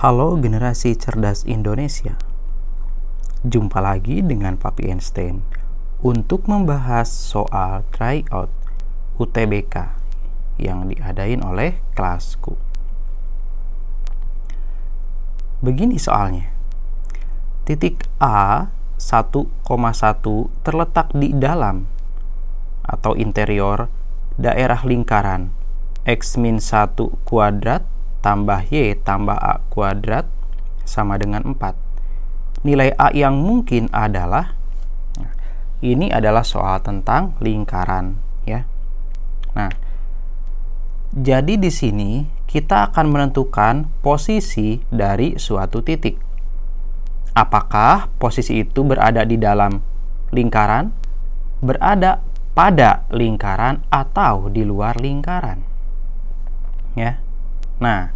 Halo generasi cerdas Indonesia. Jumpa lagi dengan Papi Einstein untuk membahas soal tryout UTBK yang diadain oleh kelasku. Begini soalnya. Titik A 1,1 terletak di dalam atau interior daerah lingkaran X-1 kuadrat tambah Y tambah A kuadrat sama dengan 4. Nilai A yang mungkin adalah, ini adalah soal tentang lingkaran ya. Nah, jadi di sini kita akan menentukan posisi dari suatu titik. Apakah posisi itu berada di dalam lingkaran, berada pada lingkaran, atau di luar lingkaran? Ya. Nah,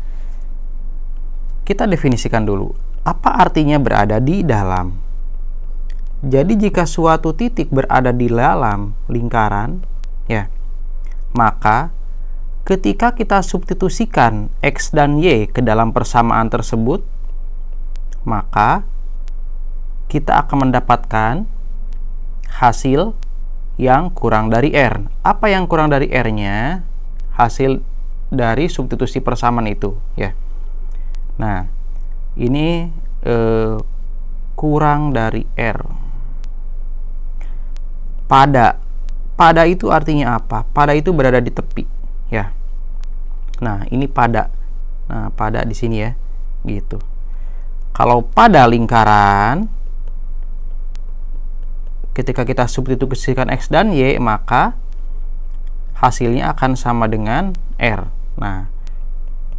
kita definisikan dulu. Apa artinya berada di dalam? Jadi jika suatu titik berada di dalam lingkaran, ya, maka ketika kita substitusikan X dan Y ke dalam persamaan tersebut, maka kita akan mendapatkan hasil yang kurang dari R. Apa yang kurang dari R-nya? Hasil dari substitusi persamaan itu, ya. Nah, ini kurang dari R. Pada itu artinya apa? Pada itu berada di tepi, ya. Nah, ini pada. Nah, pada di sini ya, gitu. Kalau pada lingkaran, ketika kita substitusikan X dan Y, maka hasilnya akan sama dengan R. Nah,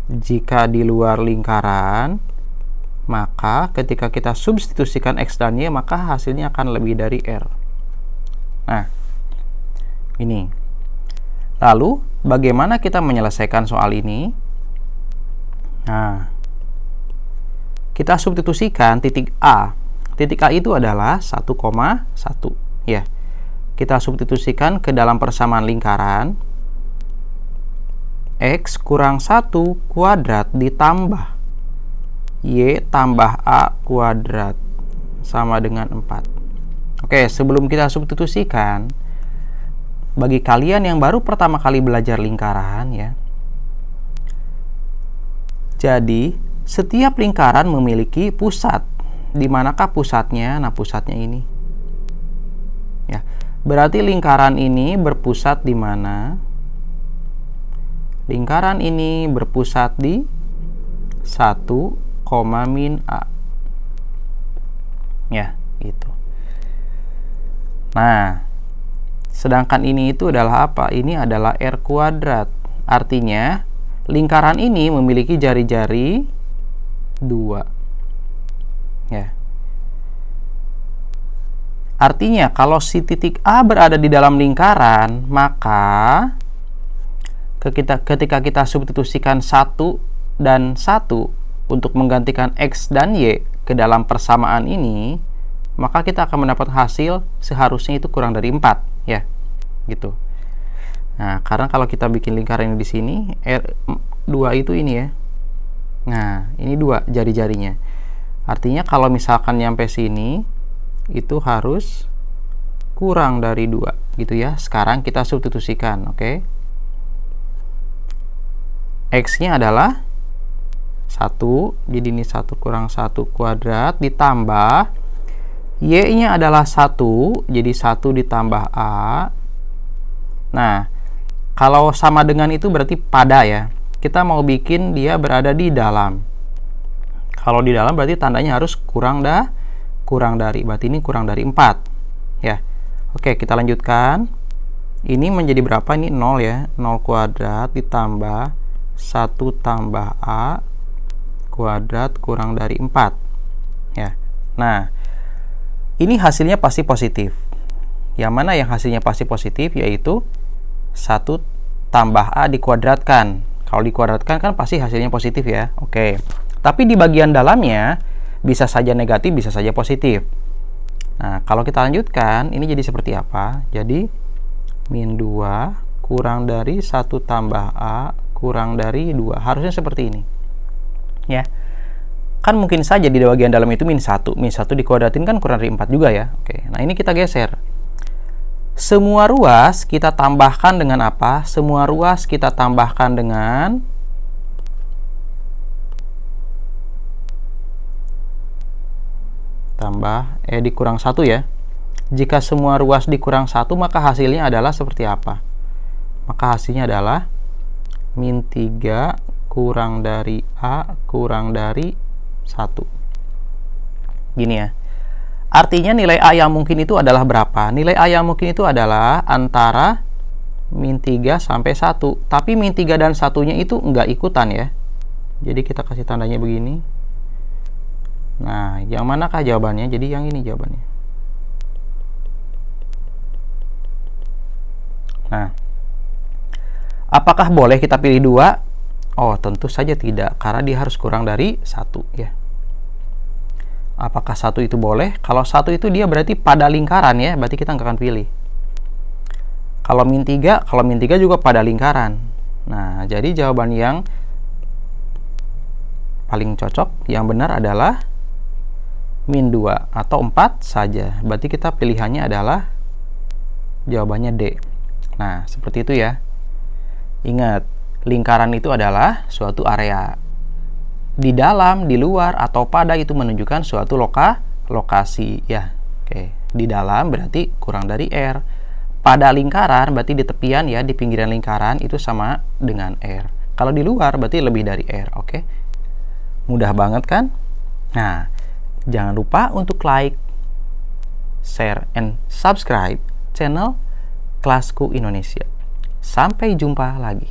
jika di luar lingkaran, maka ketika kita substitusikan X dan Y, maka hasilnya akan lebih dari R. Nah, ini. Lalu, bagaimana kita menyelesaikan soal ini? Nah, kita substitusikan titik A. Titik A itu adalah 1,1, ya. Kita substitusikan ke dalam persamaan lingkaran X kurang 1 kuadrat ditambah Y tambah A kuadrat sama dengan 4. Oke, sebelum kita substitusikan, bagi kalian yang baru pertama kali belajar lingkaran, ya, jadi setiap lingkaran memiliki pusat. Di manakah pusatnya? Nah, pusatnya ini, ya. Berarti lingkaran ini berpusat di mana? Lingkaran ini berpusat di 1, min A. Ya, gitu. Nah, sedangkan ini itu adalah apa? Ini adalah R kuadrat. Artinya, lingkaran ini memiliki jari-jari 2. Ya. Artinya, kalau si titik A berada di dalam lingkaran, maka ketika kita substitusikan 1 dan 1 untuk menggantikan X dan Y ke dalam persamaan ini, maka kita akan mendapat hasil seharusnya itu kurang dari 4, ya. Gitu. Nah, karena kalau kita bikin lingkaran ini di sini, R2 itu ini ya. Nah, ini 2 jari-jarinya. Artinya kalau misalkan nyampe sini, itu harus kurang dari 2, gitu ya. Sekarang kita substitusikan, oke? X-nya adalah 1, jadi ini 1 kurang 1 kuadrat ditambah Y-nya adalah 1, jadi 1 ditambah A. Nah, kalau sama dengan itu berarti pada ya. Kita mau bikin dia berada di dalam. Kalau di dalam berarti tandanya harus kurang dari. Berarti ini kurang dari 4. Ya. Oke, kita lanjutkan. Ini menjadi berapa? Ini 0 ya. 0 kuadrat ditambah 1 tambah A kuadrat kurang dari 4. Ya. Nah, ini hasilnya pasti positif. Yang mana yang hasilnya pasti positif? Yaitu 1 tambah A dikuadratkan. Kalau dikuadratkan kan pasti hasilnya positif ya. Oke. Tapi di bagian dalamnya bisa saja negatif, bisa saja positif. Nah, kalau kita lanjutkan, ini jadi seperti apa? Jadi, min 2 kurang dari 1 tambah A kurang dari 2. Harusnya seperti ini. Ya. Kan mungkin saja di bagian dalam itu min 1. Min 1 dikuadratin kan kurang dari 4 juga ya. Oke, nah ini kita geser. Semua ruas kita tambahkan dengan apa? Semua ruas kita tambahkan dengan dikurang 1 ya. Jika semua ruas dikurang 1, maka hasilnya adalah seperti apa? Maka hasilnya adalah min 3 kurang dari A kurang dari 1. Gini ya. Artinya nilai A yang mungkin itu adalah berapa? Nilai A yang mungkin itu adalah antara min 3 sampai 1. Tapi min 3 dan 1-nya itu enggak ikutan ya. Jadi kita kasih tandanya begini. Nah, yang manakah jawabannya? Jadi yang ini jawabannya. Nah, apakah boleh kita pilih 2? Oh, tentu saja tidak, karena dia harus kurang dari 1 ya. Apakah 1 itu boleh? Kalau 1 itu dia berarti pada lingkaran ya, berarti kita nggak akan pilih. Kalau min 3 juga pada lingkaran. Nah, jadi jawaban yang paling cocok, yang benar adalah min 2 atau 4 saja. Berarti kita pilihannya adalah jawabannya D. Nah, seperti itu ya. Ingat, lingkaran itu adalah suatu area. Di dalam, di luar, atau pada itu menunjukkan suatu lokasi ya. Oke, di dalam berarti kurang dari R. Pada lingkaran berarti di tepian ya, di pinggiran lingkaran itu sama dengan R. Kalau di luar berarti lebih dari R. Oke, mudah banget kan? Nah, jangan lupa untuk like, share, and subscribe channel Kelasku Indonesia. Sampai jumpa lagi.